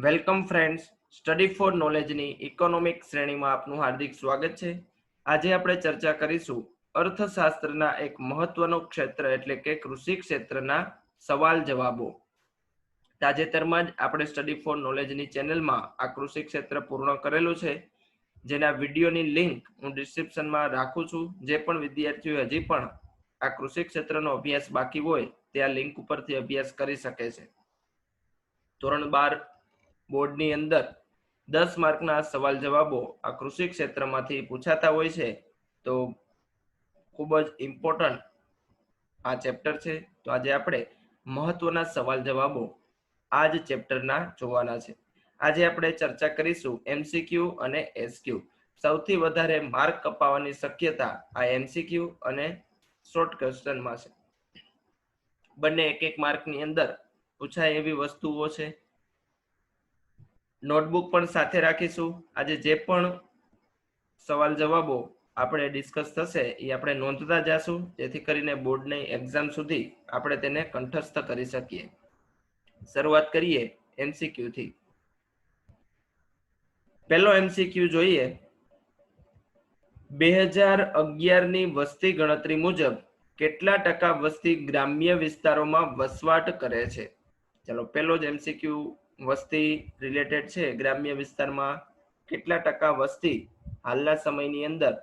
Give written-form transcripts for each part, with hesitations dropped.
Welcome friends, study for નોલેજની economic શ્રેણીમાં આપનું હાર્દિક સ્વાગત છે. આજે આપણે ચર્ચા કરીશું અર્થશાસ્ત્રના એક મહત્વનો ક્ષેત્ર એટલે કે કૃષિ ક્ષેત્રના સવાલ જવાબો. તાજેતરમાં જ આપણે સ્ટડી ફોર નોલેજની ચેનલમાં આ કૃષિ ક્ષેત્ર પૂર્ણ કરેલું છે, જેના વિડીયોની લિંક હું ડિસ્ક્રિપ્શનમાં રાખું છું. જે પણ વિદ્યાર્થીઓ હજી પણ આ કૃષિ ક્ષેત્રનો અભ્યાસ બાકી હોય તે આ લિંક ઉપરથી અભ્યાસ કરી શકે છે. ધોરણ 12 બોર્ડની અંદર 10 માર્કના સવાલ જવાબો આ કૃષિ ક્ષેત્રમાંથી પૂછાતા હોય છે, તો ખૂબ જ ઇમ્પોર્ટન્ટ આ ચેપ્ટર છે. તો આજે આપણે મહત્વના સવાલ જવાબો આ જ ચેપ્ટરના જોવાના છે. આજે આપણે ચર્ચા કરીશું એમસીક્યુ અને એસક્યુ. સૌથી વધારે માર્ક કપાવવાની શક્યતા આ એમસીક્યુ અને શોર્ટ ક્વેશ્ચનમાં છે. બંને એક માર્કની અંદર પૂછાય એવી વસ્તુઓ છે. નોટબુક પણ સાથે રાખીશું. આજે જે પણ સવાલ જવાબો આપણે ડિસ્કસ થશે એ આપણે નોંધતા જાશું, જેથી કરીને બોર્ડની એક્ઝામ સુધી આપણે તેને કંઠસ્થ કરી શકીએ. શરૂઆત કરીએ એમસીક્યુ થી. પહેલો એમસીક્યુ જોઈએ. 2011 ની વસ્તી ગણતરી મુજબ કેટલા ટકા વસ્તી ગ્રામ્ય વિસ્તારોમાં વસવાટ કરે છે? ચલો, પહેલો જ એમસીક્યુ વસ્તી રિલેટેડ છે. ગ્રામ્ય વિસ્તારમાં કેટલા ટકા વસ્તી હાલના સમયની અંદર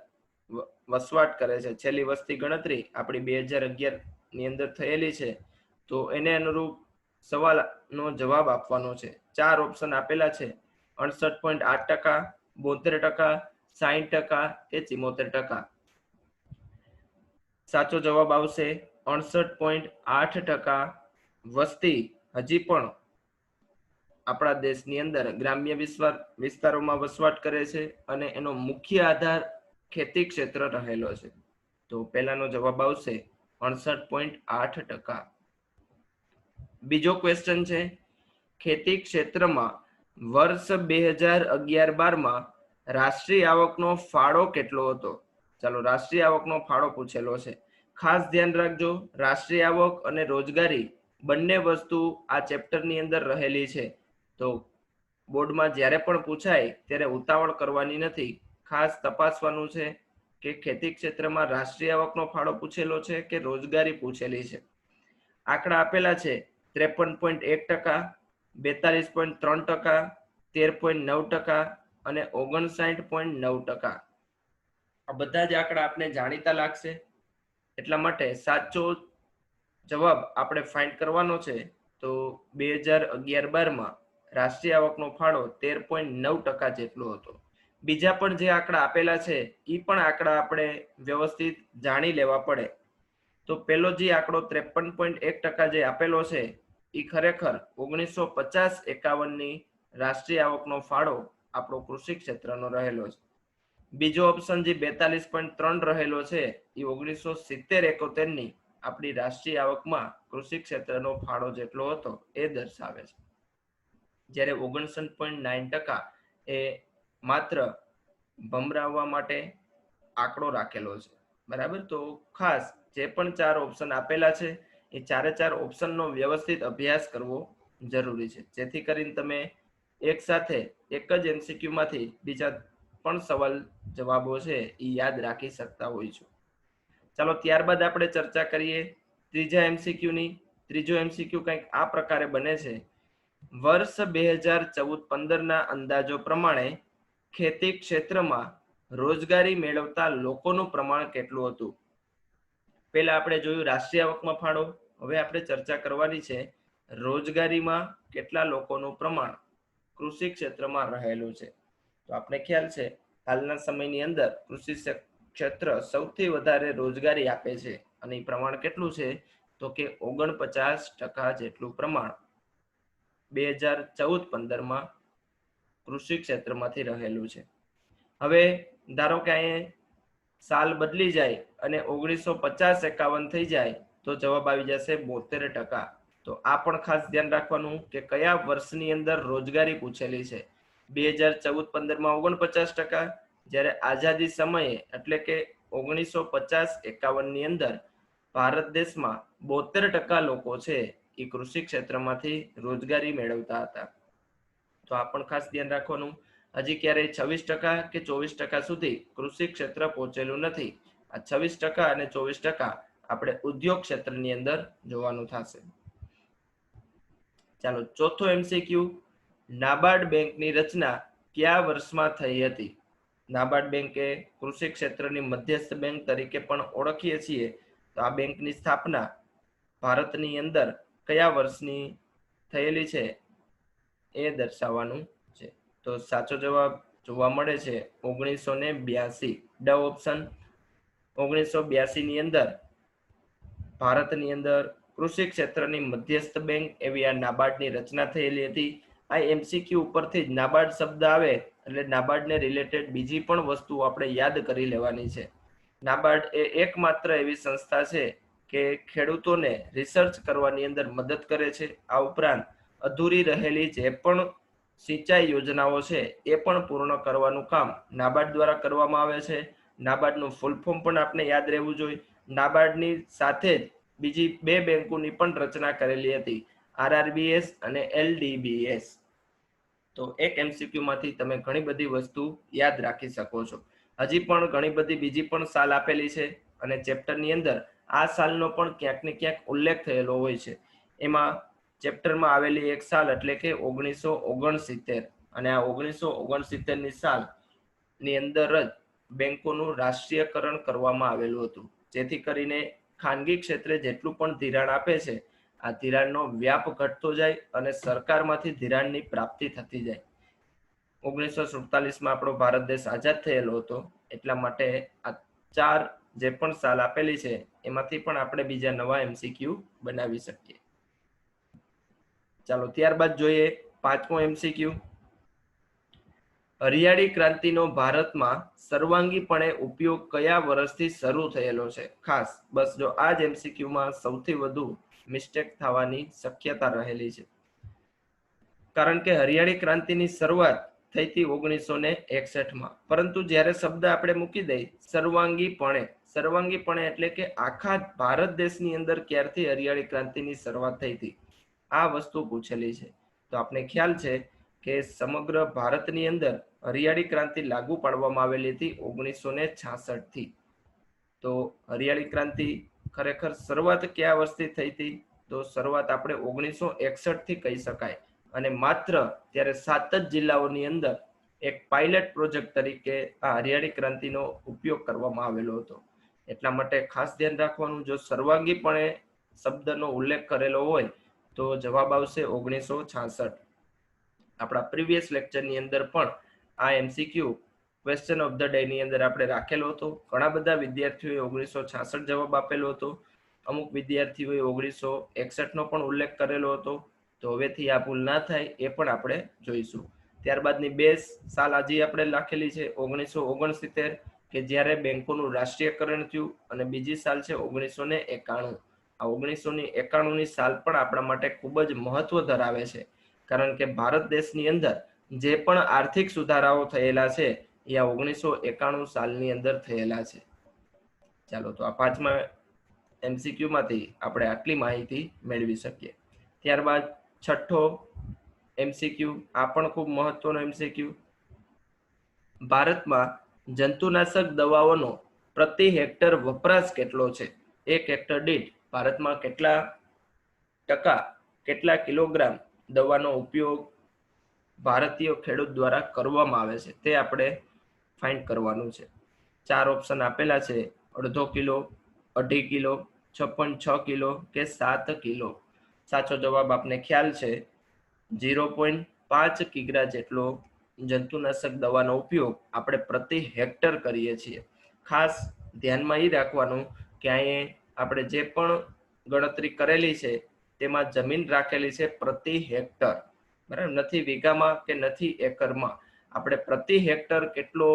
વસવાટ કરે છે? છેલ્લી વસ્તી ગણતરી આપણી 2011 ની અંદર થયેલી છે, તો એને અનુરૂપ સવાલનો જવાબ આપવાનો છે. 4 ઓપ્શન આપેલા છે: 68.8%, 72%, 60% કે 74%. સાચો જવાબ આવશે 68.8%. વસ્તી હજી પણ આપણા દેશની અંદર ગ્રામ્ય વિસ્તારોમાં વસવાટ કરે છે અને એનો મુખ્ય આધાર ખેતી ક્ષેત્ર રહેલો છે. તો પહેલાનો જવાબ આવશે 68.8%. બીજો ક્વેશ્ચન છે, ખેતી ક્ષેત્રમાં વર્ષ 2011-12 રાષ્ટ્રીય આવકનો ફાળો કેટલો હતો? ચાલો, રાષ્ટ્રીય આવકનો ફાળો પૂછેલો છે. ખાસ ધ્યાન રાખજો, રાષ્ટ્રીય આવક અને રોજગારી બંને વસ્તુ આ ચેપ્ટરની અંદર રહેલી છે. તો બોર્ડમાં જ્યારે પણ પૂછાય ત્યારે ઉતાવળ કરવાની નથી. ખાસ તપાસવાનું છે કે ખેતી ક્ષેત્રમાં રાષ્ટ્રીય આવકનો ફાળો પૂછેલો છે કે રોજગારી પૂછેલી છે. આંકડા આપેલા છે: 53.1%, 42.3%, 13.9% અને 59.9%. આ બધા જ આંકડા આપણે જાણીતા લાગશે, એટલા માટે સાચો જવાબ આપણે ફાઇન્ડ કરવાનો છે. તો 2011-12 રાષ્ટ્રીય આવકનો ફાળો 13.9% જેટલો હતો. બીજા પણ જે આંકડા આપેલા છે એ પણ આંકડા આપણે વ્યવસ્થિત જાણી લેવા પડે. તો પેલો જે આંકડો 53.1% જે આપેલો છે એ ખરેખર 1950-51 ની રાષ્ટ્રીય આવકનો ફાળો આપણો કૃષિ ક્ષેત્રનો રહેલો છે. બીજો ઓપ્શન જે 42.3 રહેલો છે એ 1970-71 ની આપણી રાષ્ટ્રીય આવકમાં કૃષિ ક્ષેત્રનો ફાળો જેટલો હતો એ દર્શાવે છે. જ્યારે 59.9% એ માત્ર ભમરાવવા માટે આંકડો રાખેલો છે. બરાબર. તો ખાસ જે પણ 4 ઓપ્શન આપેલા છે એ 4 ઓપ્શનનો વ્યવસ્થિત અભ્યાસ કરવો જરૂરી છે, જેથી કરીને તમે એક સાથે એક જ એમસીક્યુ માંથી બીજા પણ સવાલ જવાબો છે એ યાદ રાખી શકતા હોય છો. ચાલો, ત્યારબાદ આપણે ચર્ચા કરીએ ત્રીજા એમસીક્યુ ની. ત્રીજો એમસીક્યુ કંઈક આ પ્રકારે બને છે: વર્ષ 2014-15 ના અંદાજો પ્રમાણે ખેતી ક્ષેત્રમાં રોજગારી મેળવતા લોકોનું પ્રમાણ કેટલું હતું? પહેલા આપણે જોયું રાષ્ટ્રીય આવકમાં ફાળો. હવે આપણે ચર્ચા કરવાની છે રોજગારીમાં કેટલા લોકોનું પ્રમાણ કૃષિ ક્ષેત્રમાં રહેલું છે. તો આપણે ખ્યાલ છે હાલના સમયની અંદર કૃષિ ક્ષેત્ર સૌથી વધારે રોજગારી આપે છે, અને એ પ્રમાણ કેટલું છે? તો કે 49% જેટલું પ્રમાણ 2014-15 કૃષિ ક્ષેત્રમાંથી રહેલું છે. હવે ધારો કે અહીંયા સાલ બદલી જાય અને 1950-51 થઈ જાય તો જવાબ આવી જશે 72%. તો આ પણ ખાસ ધ્યાન રાખવાનું કે કયા વર્ષની અંદર રોજગારી પૂછેલી છે. 2014-15 49%, જ્યારે આઝાદી સમયે એટલે કે 1950-51 ની અંદર ભારત દેશમાં 72% લોકો છે એ કૃષિ ક્ષેત્રમાંથી રોજગારી મેળવતા હતા. તો આ પણ ખાસ ધ્યાન રાખવાનું. હજી ક્યારેય 26% કે 24% સુધી કૃષિ ક્ષેત્ર પહોંચેલું નથી. આ 26% અને 24% આપણે ઉદ્યોગ ક્ષેત્રની અંદર જોવાનું થશે. ચાલો ચોથો MCQ, નાબાર્ડ બેંકની રચના કયા વર્ષમાં થઈ હતી? નાબાર્ડ બેંક એ કૃષિ ક્ષેત્રની મધ્યસ્થ બેંક તરીકે પણ ઓળખીએ છીએ. તો આ બેંકની સ્થાપના ભારતની અંદર કયા વર્ષની થયેલી છે એ દર્શાવવાનું છે. તો સાચો જવાબ જોવા મળે છે 1982. ડ ઓપ્શન. 1982 ની અંદર ભારતની અંદર કૃષિ ક્ષેત્રની મધ્યસ્થ બેંક એવી આ નાબાર્ડની રચના થયેલી હતી. આ MCQ ઉપરથી જ નાબાર્ડ શબ્દ આવે એટલે નાબાર્ડને રિલેટેડ બીજી પણ વસ્તુ આપણે યાદ કરી લેવાની છે. નાબાર્ડ એ એકમાત્ર એવી સંસ્થા છે કે ખેડૂતોને રિસર્ચ કરવાની અંદર મદદ કરે છે. આ ઉપરાંત અધૂરી રહેલી જે પણ સિંચાઈ યોજનાઓ છે એ પણ પૂર્ણ કરવાનું કામ નાબાર્ડ દ્વારા કરવામાં આવે છે. નાબાર્ડનું ફૂલ ફોર્મ પણ આપણે યાદ રહેવું જોઈએ. નાબાર્ડની સાથે જ બીજી 2 બેંકોની પણ રચના કરેલી હતી, RRBS અને LDBS. તો એક MCQ માંથી તમે ઘણી બધી વસ્તુ યાદ રાખી શકો છો. હજી પણ ઘણી બધી બીજી પણ સાલ આપેલી છે અને ચેપ્ટરની અંદર આ સાલનો પણ ક્યાંક ને ક્યાંક ઉલ્લેખ થયેલો હોય છે. એમાં ચેપ્ટરમાં આવેલી એક સાલ એટલે કે 1969. અને આ 1969 ની સાલ ની અંદર જ બેંકોનું રાષ્ટ્રીયકરણ કરવામાં આવેલું હતું, જેથી કરીને ખાનગી ક્ષેત્રે જેટલું પણ ધિરાણ આપે છે આ ધિરાણનો વ્યાપ ઘટતો જાય અને સરકારમાંથી ધિરાણની પ્રાપ્તિ થતી જાય. 1947માં આપણો ભારત દેશ આઝાદ થયેલો હતો, એટલા માટે આ 4 જે પણ સાલ આપેલી છે એમાંથી પણ આપણે બીજા નવા MCQ બનાવી શકીએ. ચાલો ત્યારબાદ જોઈએ 5મો MCQ. હરિયાળી ક્રાંતિનો ભારતમાં સર્વાંગીપણે ઉપયોગ કયા વર્ષથી શરૂ થયેલો છે? ખાસ બસ જો આ જ MCQ માં સૌથી વધુ મિસ્ટેક થવાની શક્યતા રહેલી છે, કારણ કે હરિયાળી ક્રાંતિની શરૂઆત થઈ હતી 1961માં. પરંતુ જ્યારે શબ્દ આપણે મૂકી દઈ સર્વાંગીપણે એટલે કે આખા ભારત દેશની અંદર ક્યારથી હરિયાળી ક્રાંતિની શરૂઆત થઈ હતી આ વસ્તુ પૂછેલી છે. તો આપણે ખ્યાલ છે કે સમગ્ર ભારતની અંદર હરિયાળી ક્રાંતિ લાગુ પાડવામાં આવેલી હતી 1966 થી. તો હરિયાળી ક્રાંતિ ખરેખર શરૂઆત કયા વર્ષથી થઈ હતી? તો શરૂઆત આપણે 1961 થી કહી શકાય. અને માત્ર ત્યારે 7 જ જિલ્લાઓની અંદર એક પાયલટ પ્રોજેક્ટ તરીકે આ હરિયાળી ક્રાંતિનો ઉપયોગ કરવામાં આવેલો હતો. એટલા માટે ખાસ ધ્યાન રાખવાનું, જો સર્વાંગીપણે શબ્દનો ઉલ્લેખ કરેલો હોય તો જવાબ આવશે 1966. આપણા પ્રીવિયસ લેક્ચરની અંદર પણ આ MCQ question of the day ની અંદર આપણે રાખેલો હતો. ઘણા બધા વિદ્યાર્થીઓએ 1966 જવાબ આપેલો હતો, અમુક વિદ્યાર્થીઓએ 1961 નો પણ ઉલ્લેખ કરેલો હતો. તો હવેથી આ ભૂલ ના થાય એ પણ આપણે જોઈશું. ત્યારબાદની 2 સાલ આજે આપણે લખેલી છે 1969 કે જ્યારે બેંકોનું રાષ્ટ્રીયકરણ થયું, અને બીજી સાલ છે 1991. આ 1991 ની સાલ પણ આપણા માટે ખૂબ જ મહત્વ ધરાવે છે, કારણ કે ભારત દેશની અંદર જે પણ આર્થિક સુધારાઓ થયેલા છે એ આ 1991 સાલની અંદર થયેલા છે. ચાલો તો આ 5મા MCQ માંથી આપણે આટલી માહિતી મેળવી શકીએ. ત્યારબાદ 6થો MCQ, આ પણ ખૂબ મહત્વનો MCQ. ભારતમાં જંતુનાશક દવાઓનો પ્રતિ હેક્ટર વપરાશ કેટલો છે? 1 હેક્ટર દીઠ ભારતમાં કેટલા ટકા, કેટલા કિલોગ્રામ દવાનો ઉપયોગ ભારતીય ખેડૂત દ્વારા કરવામાં આવે છે તે આપણે ફાઇન્ડ કરવાનું છે. 4 ઓપ્શન આપેલા છે, 1/2 કિલો, 2.5 કિલો, 6.6 કિલો કે 7 કિલો. સાચો જવાબ આપને ખ્યાલ છે 0.5 કિગ્રા જેટલો જંતુનાશક દવાનો ઉપયોગ આપણે પ્રતિ હેક્ટર કરીએ છીએ. ખાસ ધ્યાનમાં એ રાખવાનું કે અહીં આપણે જે પણ ગણતરી કરેલી છે તેમાં જમીન રાખેલી છે પ્રતિ હેક્ટર, બરાબર, નથી વીઘામાં કે નથી એકરમાં. આપણે પ્રતિ હેક્ટર કેટલો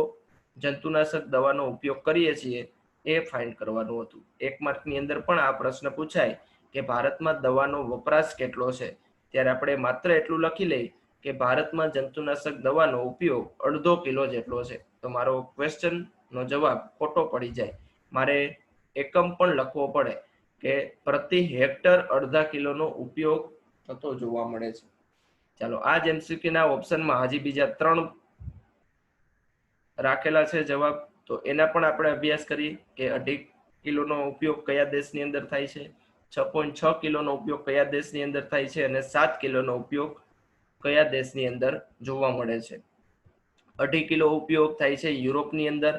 જંતુનાશક દવાનો ઉપયોગ કરીએ છીએ એ ફાઇન્ડ કરવાનું હતું. 1 માર્કની અંદર પણ આ પ્રશ્ન પૂછાય કે ભારતમાં દવાનો વપરાશ કેટલો છે, ત્યારે આપણે માત્ર એટલું લખી લઈ કે ભારતમાં જંતુનાશક દવાનો ઉપયોગ 1/2 કિલો જેટલો છે. તો મારો ક્વેશ્ચન નો જવાબ ખોટો પડી જાય. મારે એકમ પણ લખવો પડે કે પ્રતિ હેક્ટર 1/2 કિલોનો ઉપયોગ થતો જોવા મળે છે. ચાલો આ જ MCQ ના ઓપ્શનમાં હજી બીજા 3 રાખેલા છે જવાબ, તો એના પણ આપણે અભ્યાસ કરીએ કે 2.5 કિલોનો ઉપયોગ કયા દેશની અંદર થાય છે, 6.6 કિલોનો ઉપયોગ કયા દેશની અંદર થાય છે અને 7 કિલોનો ઉપયોગ કયા દેશની અંદર જોવા મળે છે. 2.5 કિલો ઉપયોગ થાય છે યુરોપની અંદર,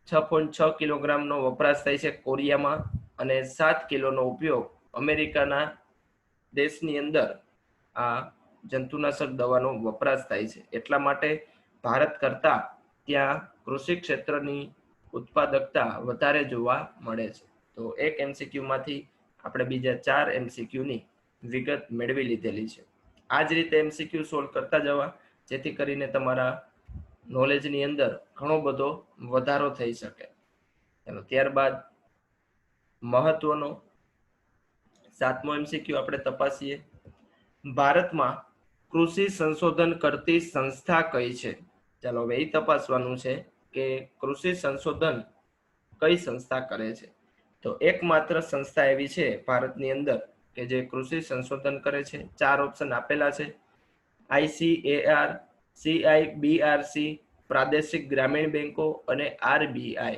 6.6 કિલોગ્રામનો વપરાશ થાય છે કોરિયામાં અને 7 કિલોનો ઉપયોગ અમેરિકાના દેશની અંદર આ જંતુનાશક દવાનો વપરાશ થાય છે. એટલા માટે ભારત કરતા ત્યાં કૃષિ ક્ષેત્રની ઉત્પાદકતા વધારે જોવા મળે છે. તો એક MCQ માંથી આપણે બીજા 4 MCQ ની વિગત મેળવી લીધેલી છે. આ જ રીતે MCQ સોલ્વ કરતા જવા, જેથી કરીને તમારા નોલેજની અંદર ઘણો બધો વધારો થઈ શકે. ચાલો ત્યારબાદ મહત્વનો 7મો MCQ આપણે તપાસીએ. ભારતમાં કૃષિ સંશોધન કરતી સંસ્થા કઈ છે? ચાલો હવે એ તપાસવાનું છે કે કૃષિ સંશોધન કઈ સંસ્થા કરે છે. તો એકમાત્ર સંસ્થા એવી છે ભારતની અંદર કે જે કૃષિ સંશોધન કરે છે. 4 ઓપ્શન આપેલા છે: ICAR, CIBRC, પ્રાદેશિક ગ્રામીણ બેંકો અને RBI.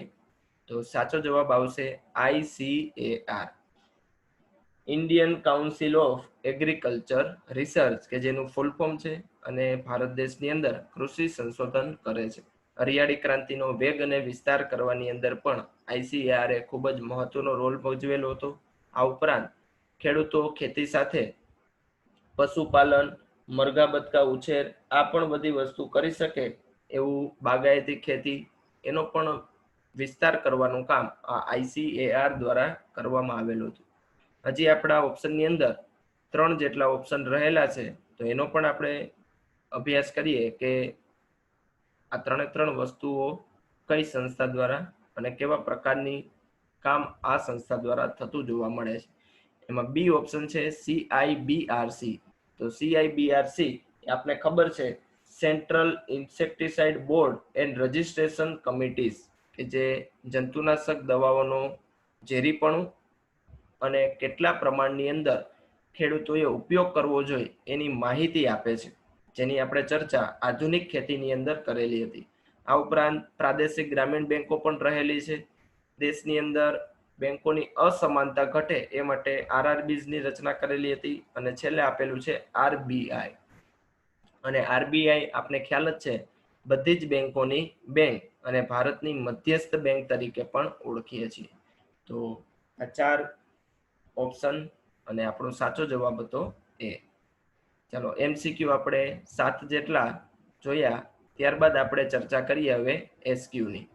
તો સાચો જવાબ આવશે ICAR, Indian council of agriculture research, કે જેનું ફૂલ ફોર્મ છે, અને ભારત દેશની અંદર કૃષિ સંશોધન કરે છે. હરિયાળી ક્રાંતિનો વેગ અને વિસ્તાર કરવાની અંદર પણ ICAR એ ખૂબ જ મહત્વનો રોલ ભજવેલો હતો. આ ઉપરાંત ખેડૂતો ખેતી સાથે પશુપાલન, મરઘા બતકા ઉછેર, આ પણ બધી વસ્તુ કરી શકે એવું બાગાયતી ખેતી, એનો પણ વિસ્તાર કરવાનું કામ આ ICAR દ્વારા કરવામાં આવેલું હતું. હજી આપણા ઓપ્શનની અંદર 3 જેટલા ઓપ્શન રહેલા છે, તો એનો પણ આપણે અભ્યાસ કરીએ કે આ 3 વસ્તુઓ કઈ સંસ્થા દ્વારા અને કેવા પ્રકારની કામ આ સંસ્થા દ્વારા થતું જોવા મળે છે. એમાં બી ઓપ્શન છે CIBRC. તો CIBRC આપને ખબર છે, central insecticide board and registration committees, કે જે જંતુનાશક દવાઓનો ઝેરીપણું અને કેટલા પ્રમાણની અંદર ખેડૂતોએ ઉપયોગ કરવો જોઈએ એની માહિતી આપે છે, જેની આપણે ચર્ચા આધુનિક ખેતીની અંદર કરેલી હતી. આ ઉપરાંત પ્રાદેશિક ગ્રામીણ બેંકો પણ રહેલી છે. દેશની અંદર બેંકોની અસમાનતા ઘટે એ માટે RRBs ની રચના કરેલી હતી. અને છેલ્લે આપેલું છે RBI. અને RBI આપને ખ્યાલ જ છે, બધી જ બેંકોની બેંક અને ભારતની મધ્યસ્થ બેંક તરીકે પણ ઓળખીએ છીએ. તો આ 4 ઓપ્શન અને આપણો સાચો જવાબ હતો એ. ચાલો MCQ આપણે 7 જેટલા જોયા. ત્યારબાદ આપણે ચર્ચા કરીએ હવે SQ ની.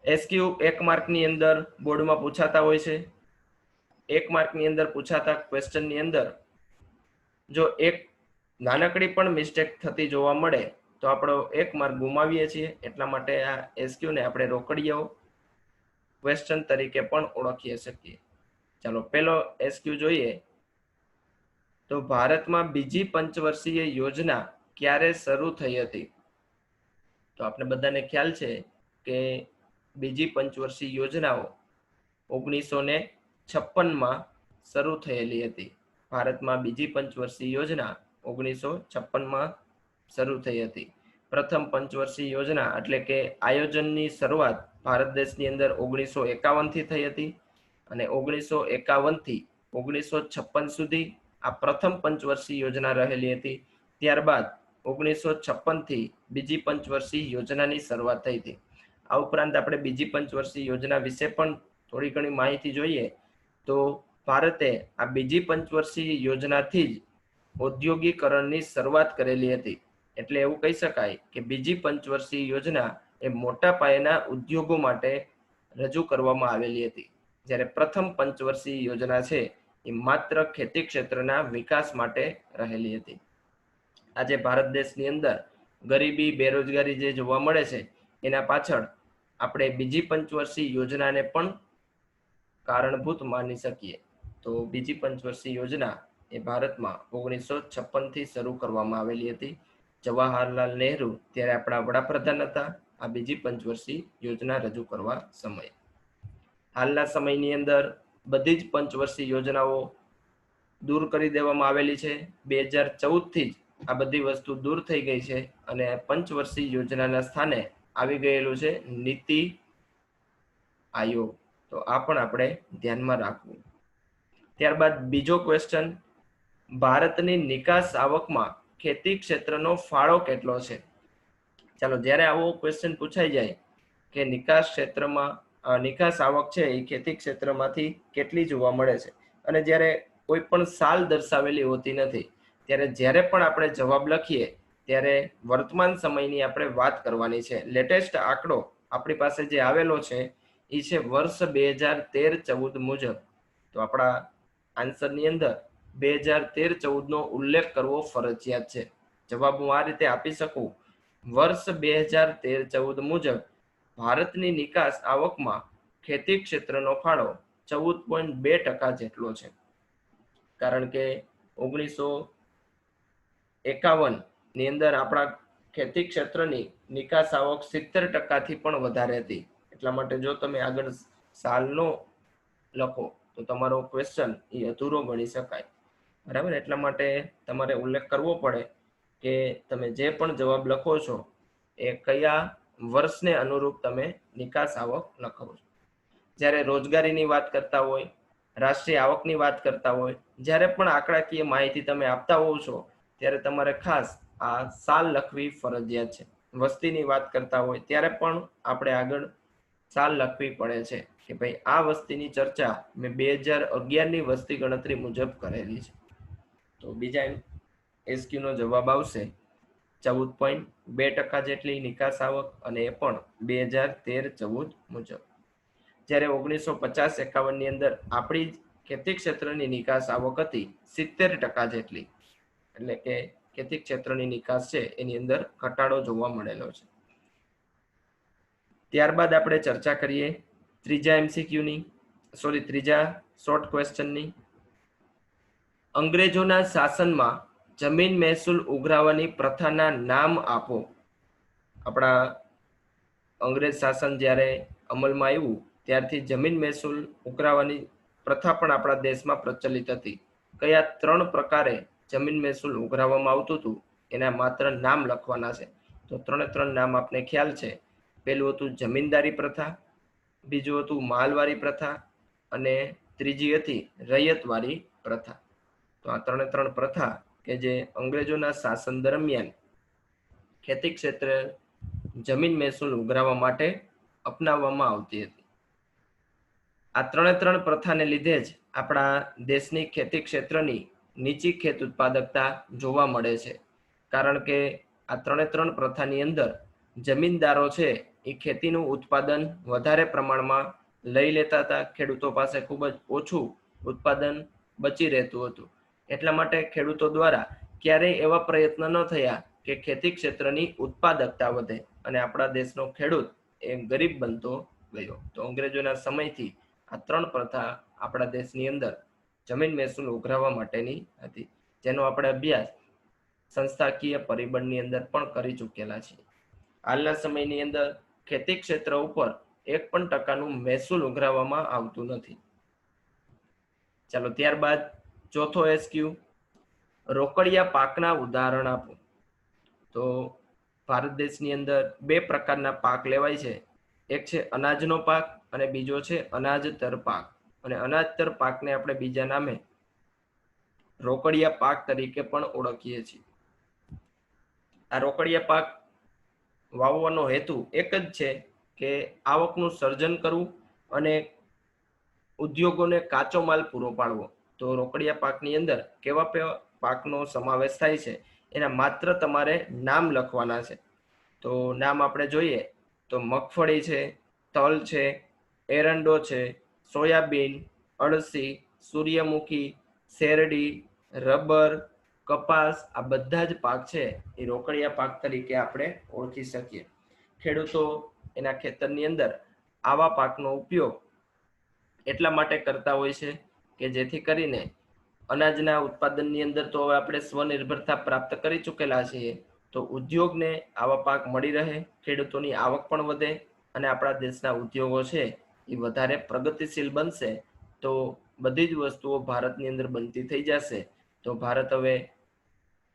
SQ 1 માર્કની અંદર બોર્ડમાં પૂછાતા હોય છે. 1 માર્કની અંદર પૂછાતા ક્વેશ્ચનની અંદર જો એક નાનકડી પણ મિસ્ટેક થતી જોવા મળે તો આપણો 1 માર્ક ગુમાવીએ છીએ. એટલા માટે આ SQ ને આપણે રોકડિયો ક્વેશ્ચન તરીકે પણ ઓળખી શકીએ. ચાલો પહેલો SQ જોઈએ. તો ભારતમાં બીજી પંચવર્ષીય યોજના ક્યારે શરૂ થઈ હતી? તો આપણે બધાને ખ્યાલ છે કે બીજી પંચવર્ષીય યોજનાઓ 1956માં શરૂ થયેલી હતી. ભારતમાં બીજી પંચવર્ષીય યોજના 1956માં શરૂ થઈ હતી. પ્રથમ પંચવર્ષીય યોજના એટલે કે આયોજનની શરૂઆત ભારત દેશની અંદર 1951 થી થઈ હતી. અને 1951 થી 1956 સુધી આ પ્રથમ પંચવર્ષીય યોજના રહેલી હતી. ત્યારબાદ 1956 થી બીજી પંચવર્ષીય યોજનાની શરૂઆત થઈ હતી. આ ઉપરાંત આપણે બીજી પંચવર્ષીય યોજના વિશે પણ થોડી ઘણી માહિતી જોઈએ તો ભારતે આ બીજી પંચવર્ષીય યોજનાથી જ ઔદ્યોગિકરણની શરૂઆત કરેલી હતી. એટલે એવું કહી શકાય કે બીજી પંચવર્ષીય યોજના એ મોટા પાયાના ઉદ્યોગો માટે રજૂ કરવામાં આવેલી હતી. જ્યારે પ્રથમ પંચવર્ષીય યોજના છે એ માત્ર ખેતી ક્ષેત્રના વિકાસ માટે રહેલી હતી. આજે ભારત દેશની અંદર ગરીબી, બેરોજગારી જે જોવા મળે છે એના પાછળ આપણે બીજી પંચવર્ષીય યોજનાને પણ કારણભૂત માની શકીએ. તો બીજી પંચવર્ષીય યોજના એ ભારતમાં 1956 થી શરૂ કરવામાં આવેલી હતી. જવાહરલાલ નહેરુ ત્યારે આપણા વડાપ્રધાન હતા આ બીજી પંચવર્ષીય યોજના રજૂ કરવા સમયે. હાલના સમયની અંદર બધી જ પંચવર્ષીય યોજનાઓ દૂર કરી દેવામાં આવેલી છે. 2014 થી જ આ બધી વસ્તુ દૂર થઈ ગઈ છે અને પંચવર્ષીય યોજનાના સ્થાને આવી ગયેલું છે નીતિ આયોગ. તો આ પણ આપણે ધ્યાનમાં રાખવું. ત્યારબાદ બીજો ક્વેશ્ચન, ભારતની નિકાસ આવકમાં ખેતી ક્ષેત્રનો ફાળો કેટલો છે? ચાલો, જ્યારે આવો ક્વેશ્ચન પૂછાઈ જાય કે નિકાસ ક્ષેત્રમાં નિકાસ આવક છે એ ખેતી ક્ષેત્રમાંથી કેટલી જોવા મળે છે, અને જ્યારે કોઈ પણ સાલ દર્શાવેલી હોતી નથી, ત્યારે જ્યારે પણ આપણે જવાબ લખીએ ત્યારે વર્તમાન સમયની આપણે વાત કરવાની છે. લેટેસ્ટ આંકડો આપણી પાસે જે આવેલો છે એ છે વર્ષ 2013-14 મુજબ. તો આપણા આન્સરની અંદર 2013-14 નો ઉલ્લેખ કરવો ફરજિયાત છે. જવાબ હું આ રીતે આપી શકું, વર્ષ 2013-14 મુજબ ભારતની નિકાસ આવકમાં ખેતી ક્ષેત્રનો ફાળો 14.2% જેટલો છે. કારણ કે 1951 ની અંદર આપણા ખેતી ક્ષેત્રની નિકાસ આવક 70% થી પણ વધારે હતી. એટલા માટે જો તમે આગળ સાલનો લખો તો તમારો ક્વેશ્ચન એ અધૂરો ગણી શકાય. બરાબર, એટલા માટે તમારે ઉલ્લેખ કરવો પડે કે તમે જે પણ જવાબ લખો છો એ કયા વર્ષને અનુરૂપ તમે નિકાસ આવક લખો છો. જ્યારે રોજગારીની વાત કરતા હોય, રાષ્ટ્રીય આવકની વાત કરતા હોય, જ્યારે પણ આંકડાકીય માહિતી તમે આપતા હોવ છો ત્યારે તમારે ખાસ આ સાલ લખવી ફરજિયાત છે. વસ્તીની વાત કરતા હોય ત્યારે પણ આપણે આગળ સાલ લખવી પડે છે કે ભાઈ આ વસ્તીની ચર્ચા મેં 2011 ની વસ્તી ગણતરી મુજબ કરેલી છે. તો બીજા એસક્યુ નો જવાબ આવશે 14.2% જેટલી નિકાસ આવક, અને એ પણ 2013-14 મુજબ. જ્યારે 1950-51 ની અંદર આપણી ખેતી ક્ષેત્રની નિકાસ આવક હતી 70% જેટલી, એટલે કે ખેતી ક્ષેત્રની નિકાસ છે એની અંદર ઘટાડો જોવા મળેલો છે. ત્યારબાદ આપણે ચર્ચા કરીએ ત્રીજા શોર્ટ ક્વેશ્ચનની. અંગ્રેજોના શાસનમાં જમીન મહેસૂલ ઉઘરાવવાની પ્રથાના નામ આપો. આપણા અંગ્રેજ શાસન જ્યારે અમલમાં આવ્યું ત્યારથી જમીન મહેસૂલ ઉઘરાવવાની પ્રથા પણ આપણા દેશમાં પ્રચલિત હતી. કયા 3 પ્રકારે જમીન મહેસૂલ ઉઘરાવવામાં આવતું હતું એના માત્ર નામ લખવાના છે. તો 3 નામ આપને ખ્યાલ છે. પહેલું હતું જમીનદારી પ્રથા, બીજું હતું માલવારી પ્રથા, અને ત્રીજી હતી રૈયતવારી પ્રથા. તો આ 3 પ્રથા કે જે અંગ્રેજોના શાસન દરમિયાન ખેતી ક્ષેત્રે જમીન મહેસૂલ ઉઘરાવવા માટે અપનાવવામાં આવતી હતી. આ 3 પ્રથાને લીધે જ આપણા દેશની ખેતી ક્ષેત્રની નીચી ખેત ઉત્પાદકતા જોવા મળે છે. કારણ કે આ 3 પ્રથાની અંદર જમીનદારો છે એ ખેતીનું ઉત્પાદન વધારે પ્રમાણમાં લઈ લેતા હતા. ખેડૂતો પાસે ખૂબ જ ઓછું ઉત્પાદન બચી રહેતું હતું. એટલા માટે ખેડૂતો દ્વારા ક્યારેય એવા પ્રયત્ન ન થયા કે ખેતી ક્ષેત્રની ઉત્પાદકતા વધે અને આપણા દેશનો ખેડૂત એ ગરીબ બનતો ગયો. તો અંગ્રેજોના સમયથી આ 3 પ્રથા આપણા દેશની અંદર જમીન મહેસૂલ ઉઘરાવવા માટેની હતી, જેનો આપણે અભ્યાસ સંસ્થાકીય પરિબળની અંદર પણ કરી ચૂકેલા છે. હાલના સમયની અંદર ખેતી ક્ષેત્ર ઉપર 1% મહેસૂલ ઉઘરાવવામાં આવતું નથી. ચાલો, ત્યારબાદ ચોથો એસક્યુ, રોકડિયા પાકના ઉદાહરણ આપો. તો ભારત દેશની અંદર 2 પ્રકારના પાક લેવાય છે. એક છે અનાજનો પાક અને બીજો છે અનાજતર પાક. અને અનાજતર પાકને આપણે બીજા નામે રોકડિયા પાક તરીકે પણ ઓળખીએ છીએ. આ રોકડિયા પાક વાવવાનો હેતુ એક જ છે કે આવકનું સર્જન કરવું અને ઉદ્યોગોને કાચો માલ પૂરો પાડવો. તો રોકડિયા પાકની અંદર કેવા પાકનો સમાવેશ થાય છે એના માત્ર તમારે નામ લખવાના છે. તો નામ આપણે જોઈએ તો મગફળી છે, તલ છે, એરંડો છે, સોયાબીન, અળસી, સૂર્યમુખી, શેરડી, રબર, કપાસ, આ બધા જ પાક છે એ રોકડિયા પાક તરીકે આપણે ઓળખી શકીએ. ખેડૂતો એના ખેતરની અંદર આવા પાકનો ઉપયોગ એટલા માટે કરતા હોય છે કે જેથી કરીને અનાજના ઉત્પાદનની અંદર તો હવે આપણે સ્વનિર્ભરતા પ્રાપ્ત કરી ચૂકેલા છીએ, તો ઉદ્યોગને આવા પાક મળી રહે, ખેડૂતોની આવક પણ વધે અને આપણા દેશના ઉદ્યોગો છે એ વધારે પ્રગતિશીલ બનશે. તો બધી જ વસ્તુઓ ભારતની અંદર બનતી થઈ જશે તો ભારત હવે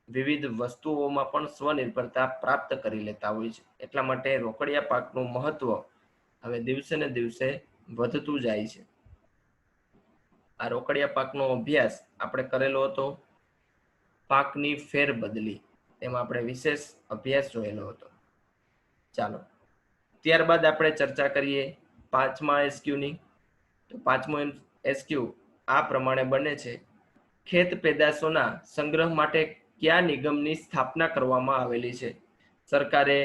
વિવિધ વસ્તુઓમાં પણ સ્વનિર્ભરતા પ્રાપ્ત કરી લેતા હોય છે. એટલા માટે રોકડિયા પાકનું મહત્વ હવે દિવસે ને દિવસે વધતું જાય છે. આ રોકડિયા પાકનો અભ્યાસ આપણે કરેલો હતો પાકની ફેરબદલી, તેમાં આપણે વિશેષ અભ્યાસ જોયેલો હતો. ચાલો ત્યારબાદ આપણે ચર્ચા કરીએ પાંચમા એસક્યુની. તો પાંચમો એસક્યુ આ પ્રમાણે બને છે: ખેત પેદાશોના સંગ્રહ માટે કયા નિગમની સ્થાપના કરવામાં આવેલી છે? સરકારે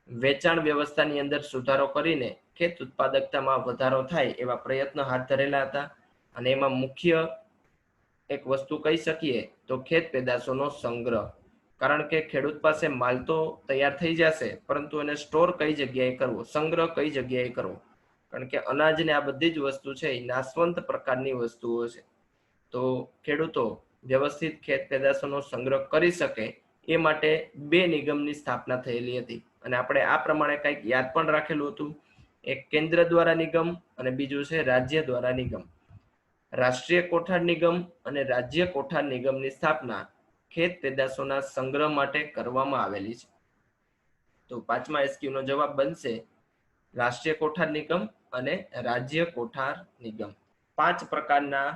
વેચાણ વ્યવસ્થાની અંદર સુધારો કરીને ખેત ઉત્પાદકતામાં વધારો થાય એવા પ્રયત્નો હાથ ધરેલા હતા. અને એમાં મુખ્ય એક વસ્તુ કહી શકીએ તો ખેત પેદાશોનો સંગ્રહ. કારણ કે ખેડૂત પાસે માલ તો તૈયાર થઈ જશે, પરંતુ એને સ્ટોર કઈ જગ્યાએ કરવો, સંગ્રહ કઈ જગ્યાએ કરવો? કારણ કે અનાજ ને આ બધી જ વસ્તુ છે એ નાશવંત પ્રકારની વસ્તુઓ છે. તો ખેડૂતો વ્યવસ્થિત ખેત પેદાશોનો સંગ્રહ કરી શકે એ માટે બે નિગમની સ્થાપના થયેલી હતી. અને આપણે આ પ્રમાણે કંઈક યાદ પણ રાખેલું હતું. એક કેન્દ્ર દ્વારા નિગમ અને બીજું છે રાજ્ય દ્વારા નિગમ. રાષ્ટ્રીય કોઠાર નિગમ અને રાજ્ય કોઠાર નિગમની સ્થાપના ખેત પેદાશોના સંગ્રહ માટે કરવામાં આવેલી છે. તો પાંચમા એસક્યુ નો જવાબ બનશે રાષ્ટ્રીય કોઠાર નિગમ અને રાજ્ય કોઠાર નિગમ. 5 પ્રકારના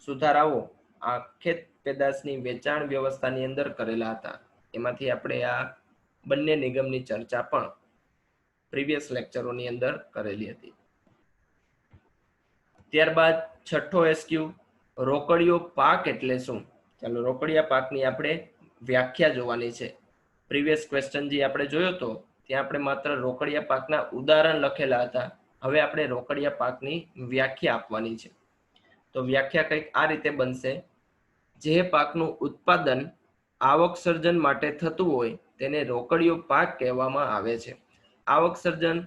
સુધારાઓ આ ખેત પેદાશની વેચાણ વ્યવસ્થાની અંદર કરેલા હતા. એમાંથી આપણે આ બંને નિગમની ચર્ચા પણ પ્રીવિયસ લેક્ચરોની અંદર કરેલી હતી. ત્યારબાદ છઠ્ઠો એસક્યુ રોકડિયો પાક એટલે શું? ચાલો રોકડિયા પાકની આપણે વ્યાખ્યા જોવાની છે. પ્રીવિયસ ક્વેશ્ચન જે આપણે જોયો હતો ત્યાં આપણે માત્ર રોકડિયા પાકના ઉદાહરણ લખેલા હતા. હવે આપણે રોકડિયા પાકની વ્યાખ્યા આપવાની છે. તો વ્યાખ્યા કંઈક આ રીતે બનશે: જે પાકનું ઉત્પાદન આવક સર્જન માટે થતું હોય તેને રોકડિયો પાક કહેવામાં આવે છે. આવક સર્જન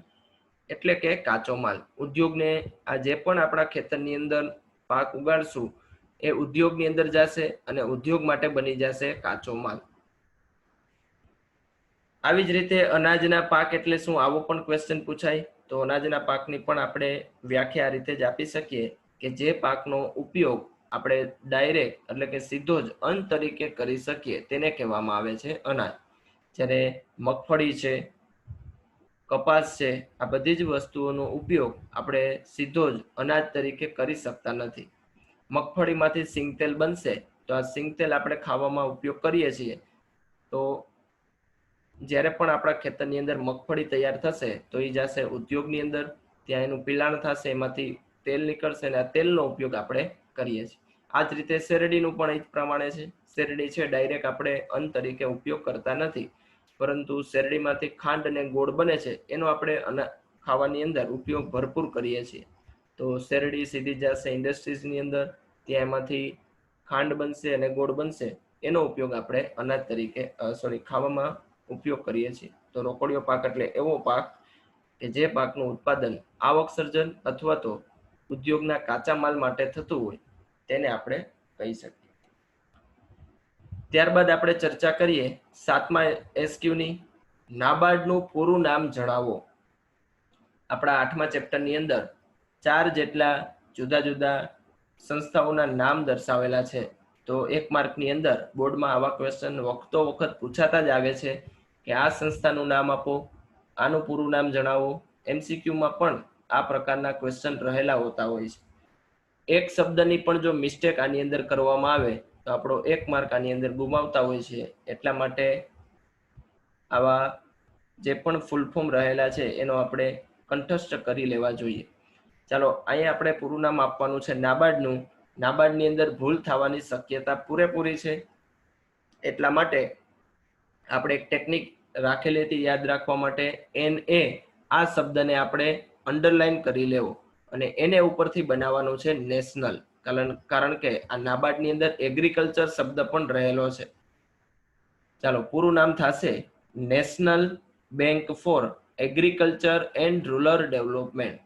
એટલે કે કાચો માલ. ઉદ્યોગને આ જે પણ આપણા ખેતરની અંદર પાક ઉગાડશું એ ઉદ્યોગની અંદર જશે અને ઉદ્યોગ માટે બની જશે કાચો માલ. આવી જ રીતે અનાજના પાક એટલે શું, આવો પણ ક્વેશ્ચન પૂછાય. તો અનાજના પાકની પણ આપણે વ્યાખ્યા આ રીતે જ આપી શકીએ કે જે પાકનો ઉપયોગ આપણે ડાયરેક્ટ એટલે કે સીધો જ અન્ન તરીકે કરી શકીએ તેને કહેવામાં આવે છે અનાજ. જ્યારે મગફળી છે, કપાસ છે, આ બધી જ વસ્તુઓનો ઉપયોગ આપણે સીધો જ અનાજ તરીકે કરી શકતા નથી. મગફળીમાંથી સિંગતેલ બનશે તો આ સિંગતેલ આપણે ખાવામાં ઉપયોગ કરીએ છીએ. તો જ્યારે પણ આપણા ખેતરની અંદર મગફળી તૈયાર થશે તો એ જશે ઉદ્યોગની અંદર, ત્યાં એનું પિલાણ થશે, એમાંથી તેલ નીકળશે અને આ તેલનો ઉપયોગ આપણે કરીએ છીએ. આ જ રીતે શેરડીનું પણ એ જ પ્રમાણે છે. શેરડી છે ડાયરેક્ટ આપણે અન્ન તરીકે ઉપયોગ કરતા નથી, પરંતુ શેરડીમાંથી ખાંડ અને ગોળ બને છે એનો આપણે ખાવાની અંદર ઉપયોગ ભરપૂર કરીએ છીએ. તો શેરડી સીધી જશે ઇન્ડસ્ટ્રીઝની અંદર, ત્યાં એમાંથી ખાંડ બનશે અને ગોળ બનશે, એનો ઉપયોગ આપણે અનાજ તરીકે ખાવામાં ઉપયોગ કરીએ છીએ. તો રોકડિયો પાક એટલે એવો પાક કે જે પાકનું ઉત્પાદન આવક સર્જન અથવા તો ઉદ્યોગના કાચા માલ માટે થતું હોય તેને આપણે કહી શકીએ. ત્યારબાદ આપણે ચર્ચા કરીએ સાતમા એસક્યુની. નાબાર્ડનું પૂરું નામ જણાવો. આપણા 8મા ચેપ્ટરની અંદર 4 જેટલા જુદા જુદા સંસ્થાઓના નામ દર્શાવેલા છે. તો 1 માર્કની અંદર બોર્ડમાં આવા ક્વેશ્ચન વખતો વખત પૂછાતા જ આવે છે કે આ સંસ્થાનું નામ આપો, આનું પૂરું નામ જણાવો. એમસીક્યુમાં પણ આ પ્રકારના ક્વેશ્ચન રહેલા હોતા હોય છે. એક શબ્દની પણ જો મિસ્ટેક આની અંદર કરવામાં આવે તો આપણો 1 માર્ક આની અંદર ગુમાવતા હોય છે. એટલા માટે આવા જે પણ ફૂલ ફોર્મ રહેલા છે એનો આપણે કંઠસ્થ કરી લેવા જોઈએ. ચાલો અહીંયા આપણે પૂરું નામ આપવાનું છે નાબાર્ડનું. નાબાર્ડની અંદર ભૂલ થવાની શક્યતા પૂરેપૂરી છે. એટલા માટે આપણે એક ટેકનિક રાખેલી હતી યાદ રાખવા માટે. NA આ શબ્દને આપણે અંડરલાઈન કરી લેવો અને એને ઉપરથી બનાવવાનું છે નેશનલ. કારણ કે આ નાબાર્ડની અંદર એગ્રીકલ્ચર શબ્દ પણ રહેલો છે. ચાલો પૂરું નામ થશે national bank four agriculture and rural development.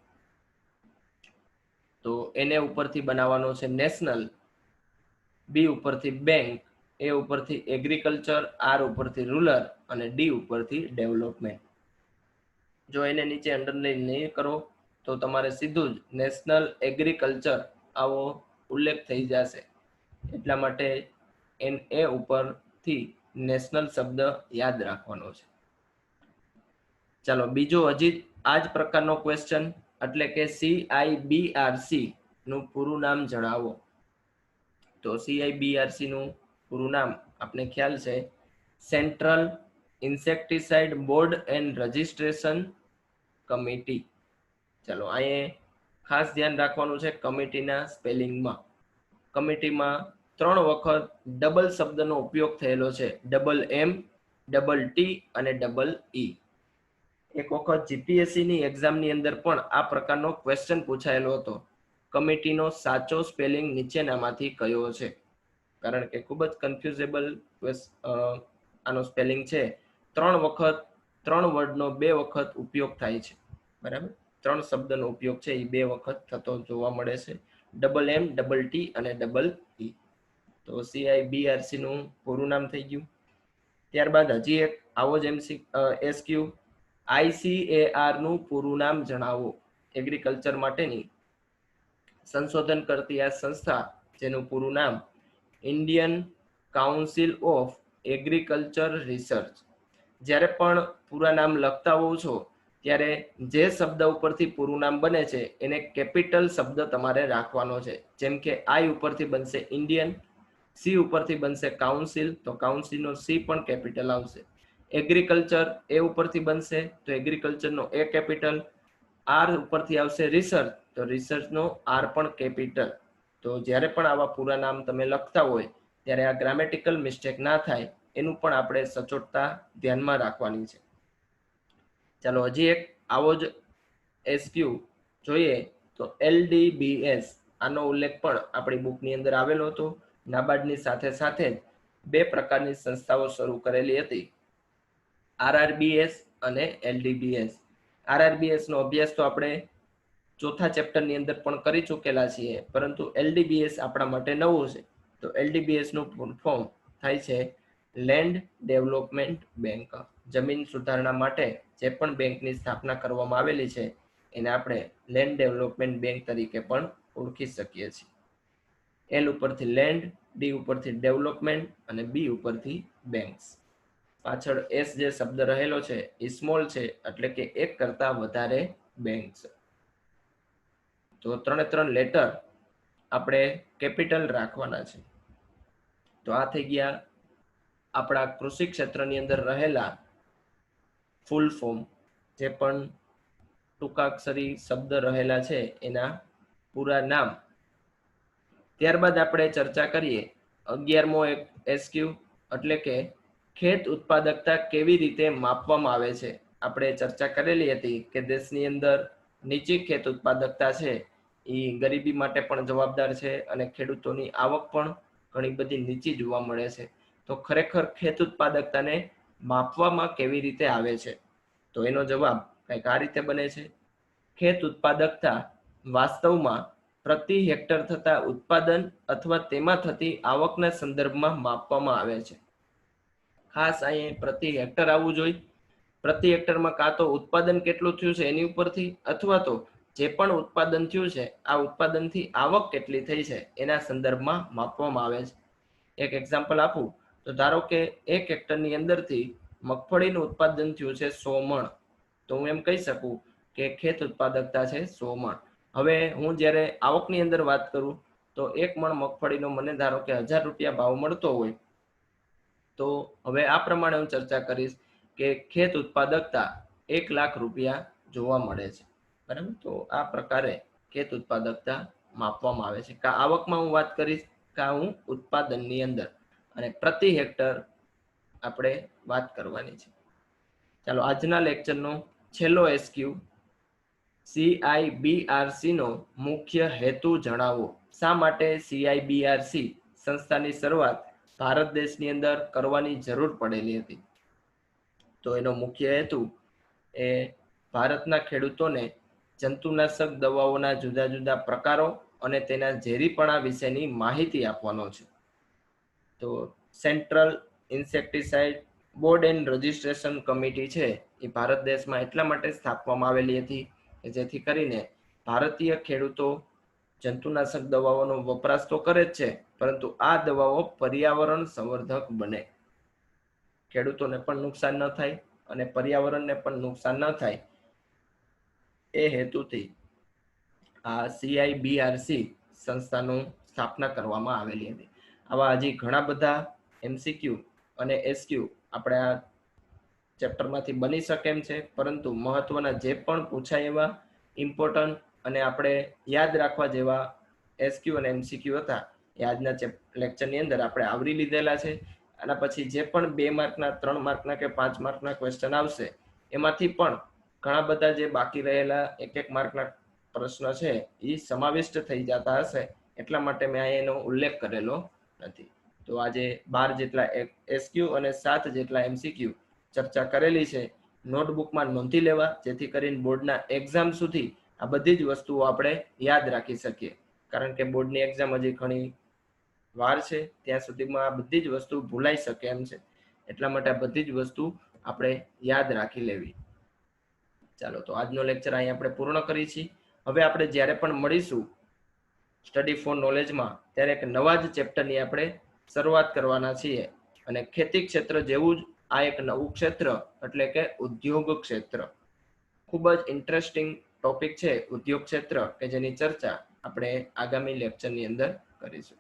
તો એને ઉપરથી બનાવવાનો છે નેશનલ, બી ઉપરથી બેંક, એ ઉપરથી એગ્રીકલ્ચર, આર ઉપરથી રૂરલ અને ડી ઉપરથી ડેવલપમેન્ટ. જો એને નીચે અંડરલાઈન નહીં કરો તો તમારે સીધું જ નેશનલ એગ્રીકલ્ચર આવો ઉલ્લેખ થઈ જશે, એટલા માટે NA ઉપરથી નેશનલ શબ્દ યાદ રાખવાનો છે. ચાલો બીજો હજી આ જ પ્રકારનો ક્વેશ્ચન, એટલે કે CIBRC નું પૂરું નામ જણાવો. તો CIBRC નું પૂરું નામ આપણે ખ્યાલ છે, central insecticide board and registration committee. ચાલો અહીંયા ખાસ ધ્યાન રાખવાનું છે કમિટીના સ્પેલિંગમાં. કમિટીમાં 3 વખત ડબલ શબ્દનો ઉપયોગ થયેલો છે, MM, T અને E. એક વખત જીપીએસસી ની એક્ઝામની અંદર પણ આ પ્રકારનો ક્વેશ્ચન પૂછાયેલો હતો, કમિટીનો સાચો સ્પેલિંગ નીચેનામાંથી કયો છે? કારણ કે ખૂબ જ કન્ફ્યુઝેબલ આનો સ્પેલિંગ છે. 3 વખત 3 વર્ડનો 2 વખત ઉપયોગ થાય છે, બરાબર. 3 શબ્દનો ઉપયોગ છે એ 2 વખત થતો જોવા મળે છે, MM, T અને E. તો CIBRC નું પૂરું નામ થઈ ગયું. ત્યારબાદ હજી એક આવો જ SQ, ICAR નું પૂરું નામ જણાવો. એગ્રીકલ્ચર માટેની સંશોધન કરતી આ સંસ્થા, જેનું પૂરું નામ Indian council of agriculture research. જ્યારે પણ પૂરા નામ લખતા હોવ છો ત્યારે જે શબ્દ ઉપરથી પૂરું નામ બને છે એને કેપિટલ શબ્દ તમારે રાખવાનો છે. જેમ કે I ઉપરથી બનશે ઇન્ડિયન, C ઉપરથી બનશે કાઉન્સિલ, તો કાઉન્સિલનો C પણ કેપિટલ આવશે. એગ્રીકલ્ચર એ ઉપરથી બનશે તો એગ્રીકલ્ચરનો A કેપિટલ. R ઉપરથી આવશે રિસર્ચ, તો રિસર્ચનો R પણ કેપિટલ. તો જ્યારે પણ આવા પૂરા નામ તમે લખતા હોય ત્યારે આ ગ્રામેટિકલ મિસ્ટેક ના થાય એનું પણ આપણે સચોટતા ધ્યાનમાં રાખવાની છે. ચાલો હજી એક આવો જ SQ જોઈએ તો LDBS. આનો ઉલ્લેખ પણ આપણી બુકની અંદર આવેલો હતો. નાબાર્ડની સાથે સાથે 2 પ્રકારની સંસ્થાઓ શરૂ કરેલી હતી, RRBS અને LDBS. RRBS નો અભ્યાસ તો આપણે ચોથા ચેપ્ટરની અંદર પણ કરી ચૂકેલા છીએ, પરંતુ LDBS આપણા માટે નવું છે. તો LDBS નું ફૂલ ફોર્મ થાય છે લેન્ડ ડેવલપમેન્ટ બેંક. જમીન સુધારણા માટે જે પણ બેંકની સ્થાપના કરવામાં આવેલી છે એને આપણે લેન્ડ ડેવલપમેન્ટ બેંક તરીકે પણ ઓળખી શકીએ છીએ. L ઉપરથી લેન્ડ, D ઉપરથી ડેવલપમેન્ટ અને B ઉપરથી બેંક્સ. પાછળ S જે શબ્દ રહેલો છે એ સ્મોલ છે, એટલે કે એક કરતા વધારે બેંક્સ. તો 3 લેટર આપણે કેપિટલ રાખવાના છે. તો આ થઈ ગયા આપણા કૃષિ ક્ષેત્રની અંદર રહેલા ફૂલ ફોર્મ, જે પણ ટૂંકાક્ષરી શબ્દ રહેલા છે એના પૂરા નામ. ત્યારબાદ આપણે ચર્ચા કરીએ 11મો SQ, એટલે કે ખેત ઉત્પાદકતા કેવી રીતે માપવામાં આવે છે. આપણે ચર્ચા કરેલી હતી કે દેશની અંદર નીચી ખેત ઉત્પાદકતા છે એ ગરીબી માટે પણ જવાબદાર છે અને ખેડૂતોની આવક પણ ઘણી બધી નીચી જોવા મળે છે. તો ખરેખર ખેત ઉત્પાદકતાને માપવામાં કેવી રીતે આવે છે? તો એનો જવાબ કંઈક આ રીતે બને છે. ખેત ઉત્પાદકતા વાસ્તવમાં પ્રતિ હેક્ટર થતા ઉત્પાદન અથવા તેમાં થતી આવકના સંદર્ભમાં માપવામાં આવે છે. ખાસ અહીં પ્રતિ હેક્ટર આવવું જોઈએ. પ્રતિ હેક્ટરમાં કાં તો ઉત્પાદન કેટલું થયું છે એની ઉપરથી, અથવા તો જે પણ ઉત્પાદન થયું છે આ ઉત્પાદનથી આવક કેટલી થઈ છે એના સંદર્ભમાં માપવામાં આવે છે. એક એક્ઝામ્પલ આપું તો ધારો કે 1 હેક્ટરની અંદરથી મગફળીનું ઉત્પાદન થયું છે 100 મણ, તો હું એમ કહી શકું કે ખેત ઉત્પાદકતા છે 100 મણ. હવે હું જ્યારે આવકની અંદર વાત કરું તો 1 મણ મગફળીનો મને ધારો કે 1000 રૂપિયા ભાવ મળતો હોય, તો હવે આ પ્રમાણે હું ચર્ચા કરીશ કે ખેત ઉત્પાદકતા 1 લાખ રૂપિયા જોવા મળે છે, બરાબર. તો આ પ્રકારે ખેત ઉત્પાદકતા માપવામાં આવે છે. કા આવકમાં હું વાત કરીશ, કા હું ઉત્પાદનની અંદર, અને પ્રતિ હેક્ટર આપણે વાત કરવાની છે. ચાલો આજના લેક્ચરનો છેલ્લો SQ, CIBRC નો મુખ્ય હેતુ જણાવો. શા માટે CIBRC સંસ્થાની શરૂઆત ભારત દેશની અંદર કરવાની જરૂર પડેલી હતી? તો એનો મુખ્ય હેતુ એ ભારતના ખેડૂતોને જંતુનાશક દવાઓના જુદા જુદા પ્રકારો અને તેના ઝેરીપણા વિશેની માહિતી આપવાનો છે. તો central insecticide board and registration committee છે એ ભારત દેશમાં એટલા માટે સ્થાપવામાં આવેલી હતી કે જેથી કરીને ભારતીય ખેડૂતો જંતુનાશક દવાઓનો વપરાશ તો કરે જ છે, પરંતુ આ દવાઓ પર્યાવરણ સંવર્ધક બને, ખેડૂતોને પણ નુકસાન ન થાય અને પર્યાવરણને પણ નુકસાન ન થાય એ હેતુથી આ CIBRC સંસ્થાનું સ્થાપના કરવામાં આવેલી હતી. આવા હજી ઘણા બધા MCQ અને SQ આપણે આ ચેપ્ટરમાંથી બની શકે એમ છે, પરંતુ મહત્વના જે પણ પૂછાય એવા ઇમ્પોર્ટન્ટ અને આપણે યાદ રાખવા જેવા SQ અને MCQ હતા એ આજના લેક્ચરની અંદર આપણે આવરી લીધેલા છે. આના પછી જે પણ 2 માર્કના, 3 માર્કના કે 5 માર્કના ક્વેશ્ચન આવશે એમાંથી પણ ઘણા બધા જે બાકી રહેલા 1-1 માર્કના પ્રશ્ન છે એ સમાવિષ્ટ થઈ જતા હશે, એટલા માટે મેં એનો ઉલ્લેખ કરેલો નથી. તો આજે 12 જેટલા SQ અને 7 જેટલા MCQ ચર્ચા કરેલી છે. નોટબુકમાં નોંધી લેવા, જેથી કરીને બોર્ડના એક્ઝામ સુધી આ બધી જ વસ્તુઓ આપણે યાદ રાખી શકીએ, કારણ કે બોર્ડની એક્ઝામ હજી ઘણી વાર છે, ત્યાં સુધીમાં આ બધી જ વસ્તુ ભૂલાઈ શકે એમ છે, એટલા માટે આ બધી જ વસ્તુ આપણે યાદ રાખી લેવી. ચાલો, તો આજનો લેક્ચર અહીં આપણે પૂર્ણ કરી છીએ. હવે આપણે જ્યારે પણ મળીશું સ્ટડી ફોર નોલેજમાં, ત્યારે એક નવા જ ચેપ્ટરની આપણે શરૂઆત કરવાના છીએ, અને ખેતી ક્ષેત્ર જેવું જ આ એક નવું ક્ષેત્ર એટલે કે ઉદ્યોગ ક્ષેત્ર. ખૂબ જ ઇન્ટરેસ્ટિંગ ટોપિક છે ઉદ્યોગ ક્ષેત્ર, કે જેની ચર્ચા આપણે આગામી લેક્ચરની અંદર કરીશું.